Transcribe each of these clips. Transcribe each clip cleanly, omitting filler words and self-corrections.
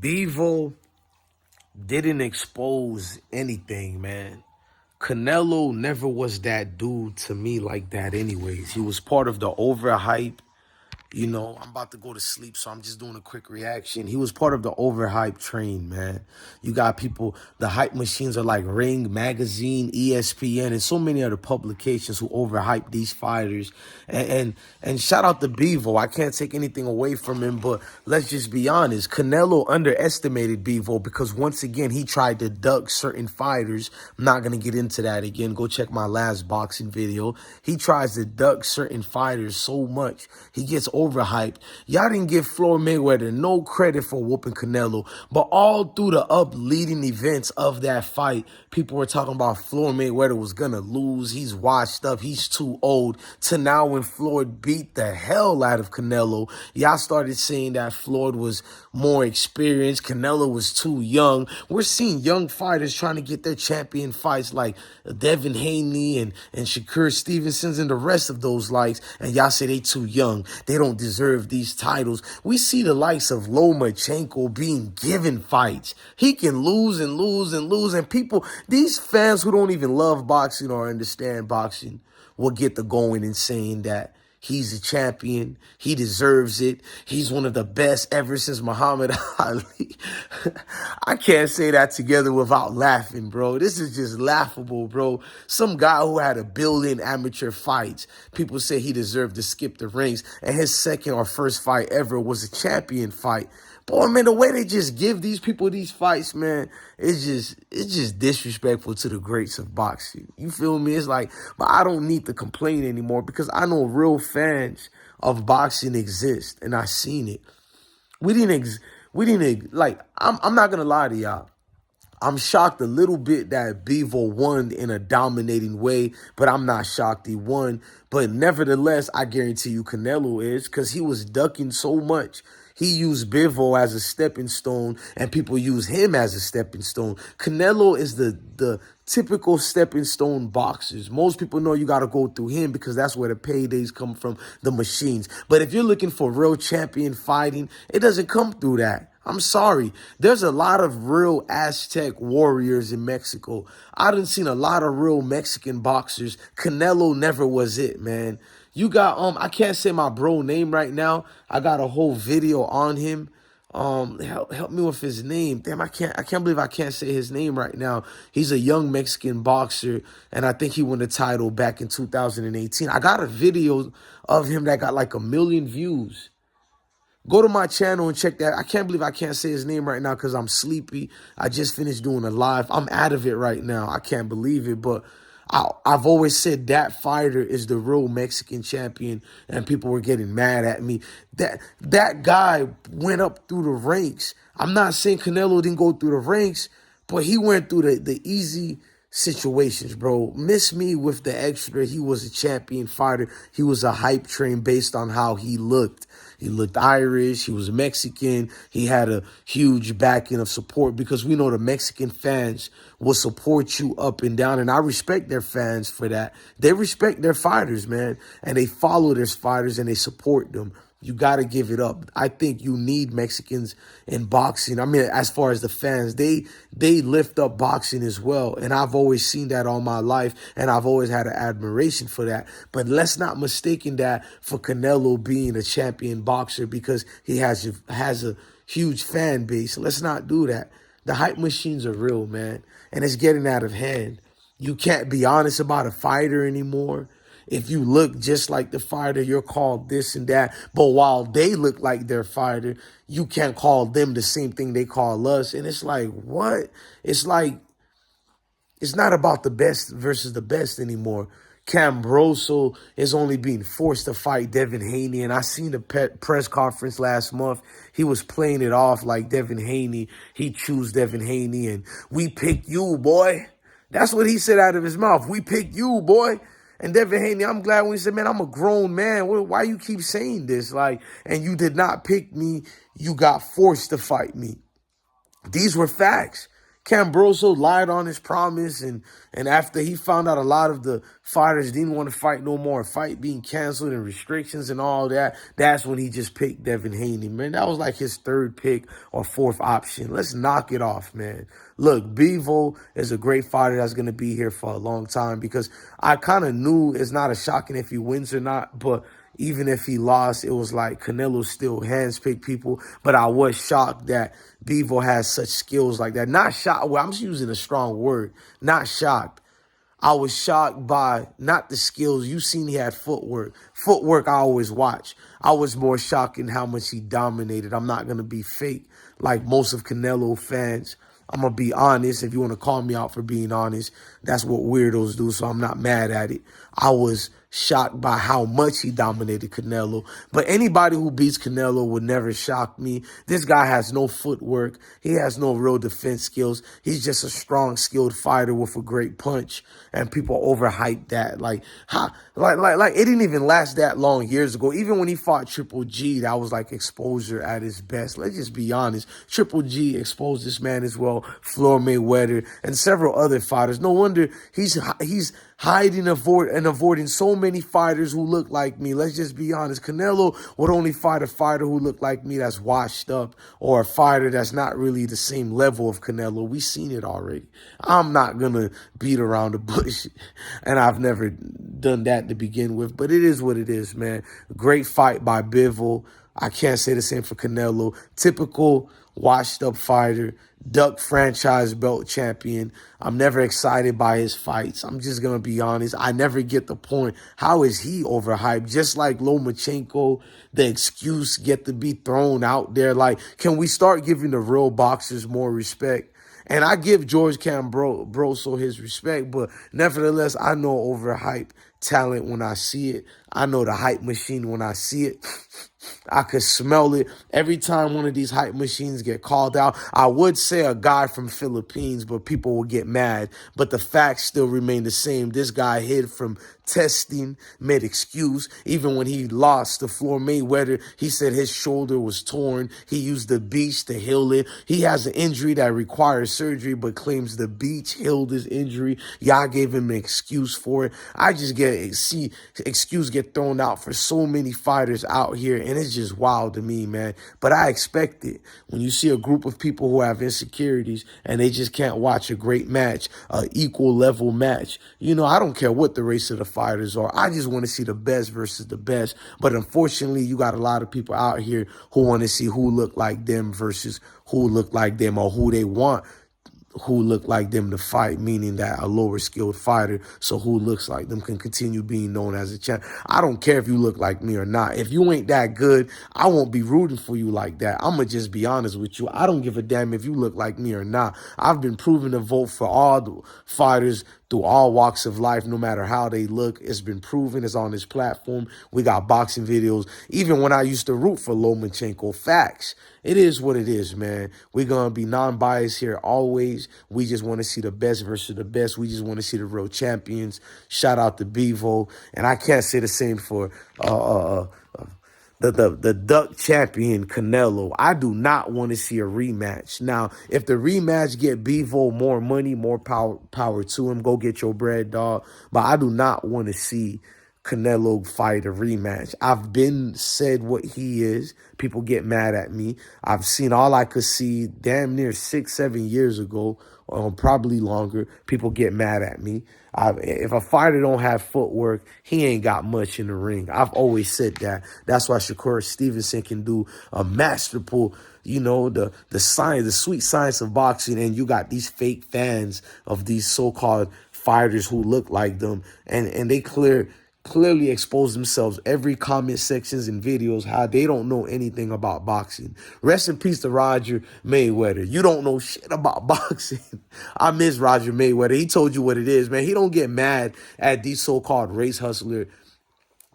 Bivol didn't expose anything, man. Canelo never was that dude to me like that anyways. He was part of the overhype. I'm about to go to sleep, so I'm just doing a quick reaction. He was part of the overhype train, man. You got people, the hype machines are like Ring Magazine, ESPN, and so many other publications who overhype these fighters. And shout out to Bivol. I can't take anything away from him, but let's just be honest. Canelo underestimated Bivol because once again, he tried to duck certain fighters. I'm not going to get into that again. Go check my last boxing video. He tries to duck certain fighters so much. He gets overhyped. Y'all didn't give Floyd Mayweather no credit for whooping Canelo, but all through the leading events of that fight, people were talking about Floyd Mayweather was gonna lose. He's washed up. He's too old. To now when Floyd beat the hell out of Canelo, y'all started saying that Floyd was more experienced. Canelo was too young. We're seeing young fighters trying to get their champion fights like Devin Haney and Shakur Stevenson's and the rest of those likes, and y'all say they too young. They don't deserve these titles. We see the likes of Lomachenko being given fights. He can lose and lose and lose, and people, these fans who don't even love boxing or understand boxing will get the going and saying that he's a champion. He deserves it. He's one of the best ever since Muhammad Ali. I can't say that together without laughing, bro. This is just laughable, bro. Some guy who had 1 billion amateur fights. People say he deserved to skip the rings. And his second or first fight ever was a champion fight. Boy, man, the way they just give these people these fights, man, it's just disrespectful to the greats of boxing. You feel me? It's like, but I don't need to complain anymore because I know real fans of boxing exist, and I seen it. I'm not gonna lie to y'all. I'm shocked a little bit that Bivol won in a dominating way, but I'm not shocked he won. But nevertheless, I guarantee you Canelo is, because he was ducking so much. He used Bivol as a stepping stone, and people use him as a stepping stone. Canelo is the typical stepping stone boxers. Most people know you got to go through him because that's where the paydays come from, the machines. But if you're looking for real champion fighting, it doesn't come through that. I'm sorry. There's a lot of real Aztec warriors in Mexico. I done seen a lot of real Mexican boxers. Canelo never was it, man. You got, I can't say my bro name right now. I got a whole video on him. Help me with his name. Damn, I can't believe I can't say his name right now. He's a young Mexican boxer, and I think he won the title back in 2018. I got a video of him that got like 1 million views. Go to my channel and check that. I can't believe I can't say his name right now because I'm sleepy. I just finished doing a live. I'm out of it right now. I can't believe it, but I've always said that fighter is the real Mexican champion, and people were getting mad at me. That guy went up through the ranks. I'm not saying Canelo didn't go through the ranks, but he went through the easy situations, bro. Miss me with the extra. He was a champion fighter. He was a hype train based on how he looked. He looked Irish. He was Mexican. He had a huge backing of support because we know the Mexican fans will support you up and down. And I respect their fans for that. They respect their fighters, man. And they follow their fighters and they support them. You got to give it up. I think you need Mexicans in boxing. I mean, as far as the fans, they lift up boxing as well. And I've always seen that all my life, and I've always had an admiration for that. But let's not mistake that for Canelo being a champion boxer because he has a huge fan base. Let's not do that. The hype machines are real, man, and it's getting out of hand. You can't be honest about a fighter anymore. If you look just like the fighter, you're called this and that. But while they look like their fighter, you can't call them the same thing they call us. And it's like, what? It's like, it's not about the best versus the best anymore. Cambroso is only being forced to fight Devin Haney. And I seen the press conference last month. He was playing it off like Devin Haney. He chose Devin Haney and we picked you, boy. That's what he said out of his mouth. We picked you, boy. And Devin Haney, I'm glad when he said, man, I'm a grown man. Why you keep saying this? Like, and you did not pick me. You got forced to fight me. These were facts. Cambroso lied on his promise, and after he found out a lot of the fighters didn't want to fight no more, fight being canceled and restrictions and all that, that's when he just picked Devin Haney, man. That was like his third pick or fourth option. Let's knock it off, man. Look, Bivol is a great fighter that's going to be here for a long time because I kind of knew it's not a shocking if he wins or not, but even if he lost, it was like Canelo still hands-picked people. But I was shocked that Bivol has such skills like that. Not shocked. Well, I'm just using a strong word. Not shocked. I was shocked by not the skills. You seen he had footwork. Footwork I always watch. I was more shocked in how much he dominated. I'm not going to be fake like most of Canelo fans. I'm going to be honest. If you want to call me out for being honest, that's what weirdos do, so I'm not mad at it. I was shocked by how much he dominated Canelo. But anybody who beats Canelo would never shock me. This guy has no footwork. He has no real defense skills. He's just a strong, skilled fighter with a great punch. And people overhype that. Like it didn't even last that long years ago. Even when he fought Triple G, that was like exposure at his best. Let's just be honest. Triple G exposed this man as well. Floyd Mayweather and several other fighters. No wonder he's hiding and avoiding so many fighters who look like me. Let's just be honest. Canelo would only fight a fighter who looked like me that's washed up or a fighter that's not really the same level of Canelo. We've seen it already. I'm not going to beat around the bush, and I've never done that to begin with, but it is what it is, man. Great fight by Bivol. I can't say the same for Canelo. Typical washed up fighter, Duck franchise belt champion. I'm never excited by his fights. I'm just going to be honest. I never get the point. How is he overhyped? Just like Lomachenko, the excuse get to be thrown out there. Like, can we start giving the real boxers more respect? And I give George Cambroso his respect, but nevertheless, I know overhyped talent when I see it. I know the hype machine when I see it. I could smell it every time one of these hype machines get called out. I would say a guy from Philippines, but people will get mad. But the facts still remain the same. This guy hid from testing, made excuse. Even when he lost to Floyd Mayweather, he said his shoulder was torn. He used the beach to heal it. He has an injury that requires surgery, but claims the beach healed his injury. Y'all gave him an excuse for it. I just see excuse get thrown out for so many fighters out here, and it's just wild to me, man. But I expect it. When you see a group of people who have insecurities and they just can't watch a great match, an equal level match, you know, I don't care what the race of the fighters are. I just want to see the best versus the best. But unfortunately, you got a lot of people out here who want to see who look like them versus who look like them, or who they want who look like them to fight, meaning that a lower skilled fighter, so who looks like them can continue being known as a champ. I don't care if you look like me or not. If you ain't that good, I won't be rooting for you like that. I'm going to just be honest with you. I don't give a damn if you look like me or not. I've been proven to vote for all the fighters through all walks of life, no matter how they look. It's been proven. It's on this platform. We got boxing videos. Even when I used to root for Lomachenko, facts. It is what it is, man. We're going to be non-biased here always. We just want to see the best versus the best. We just want to see the real champions. Shout out to Bivol. And I can't say the same for the Duck champion Canelo. I do not want to see a rematch. Now, if the rematch get Bivol more money, more power to him. Go get your bread, dog. But I do not want to see Canelo fight a rematch. I've been said what he is. People get mad at me. I've seen all I could see damn near 6-7 years ago, or probably longer. People get mad at me. If a fighter don't have footwork, he ain't got much in the ring. I've always said that. That's why Shakur Stevenson can do a masterful, you know, the science, the sweet science of boxing, and you got these fake fans of these so-called fighters who look like them, and they clearly expose themselves every comment sections and videos how they don't know anything about boxing. Rest in peace to Roger Mayweather. You don't know shit about boxing. I miss Roger Mayweather. He told you what it is, man. He don't get mad at these so-called race hustler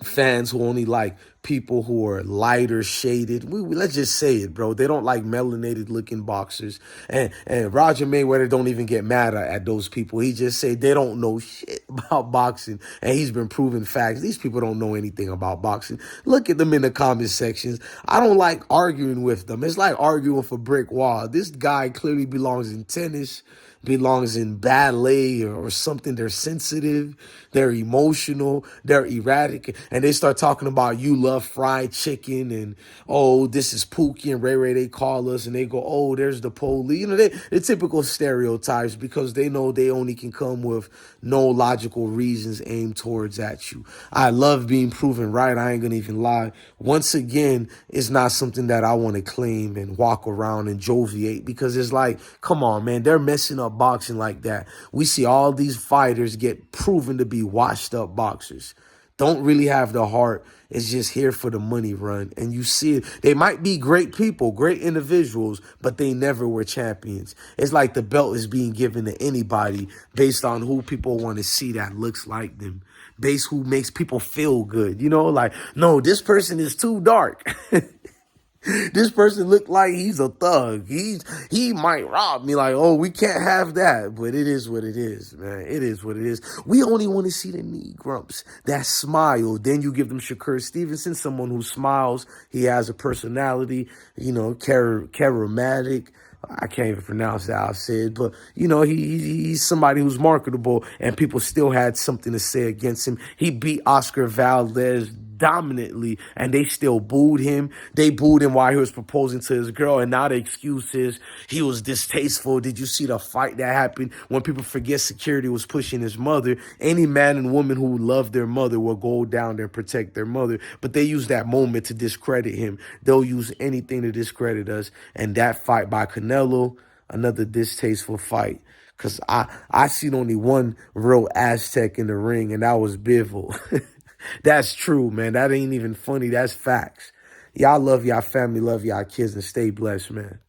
fans who only like people who are lighter shaded. Let's just say it, bro. They don't like melanated looking boxers. And Roger Mayweather don't even get mad at those people. He just say they don't know shit about boxing. And he's been proving facts. These people don't know anything about boxing. Look at them in the comment sections. I don't like arguing with them. It's like arguing with a brick wall. This guy clearly belongs in tennis, belongs in ballet or something. They're sensitive, they're emotional, they're erratic, and they start talking about you love fried chicken and oh, this is Pookie and Ray Ray, they call us, and they go, oh, there's the police. You know, they're typical stereotypes because they know they only can come with no logical reasons aimed towards at you. I love being proven right. I ain't gonna even lie. Once again, it's not something that I want to claim and walk around and joviate because it's like, come on, man, they're messing up boxing like that. We see all these fighters get proven to be washed up boxers. Don't really have the heart. It's just here for the money run. And you see it. They might be great people, great individuals, but they never were champions. It's like the belt is being given to anybody based on who people want to see that looks like them. Based who makes people feel good. You know, like, no, this person is too dark. This person looked like he's a thug. He might rob me. Like, oh, we can't have that. But it is what it is, man. It is what it is. We only want to see the knee grumps that smile. Then you give them Shakur Stevenson, someone who smiles. He has a personality, you know, charismatic. I can't even pronounce that I said, but you know, he's somebody who's marketable, and people still had something to say against him. He beat Oscar Valdez dominantly, and they still booed him. They booed him while he was proposing to his girl, and now the excuse is he was distasteful. Did you see the fight that happened when people forget security was pushing his mother? Any man and woman who love their mother will go down there and protect their mother, but they use that moment to discredit him. They'll use anything to discredit us, and that fight by Canelo, another distasteful fight. Because I seen only one real Aztec in the ring, and that was Bivol. That's true, man. That ain't even funny. That's facts. Y'all love y'all family, love y'all kids, and stay blessed, man.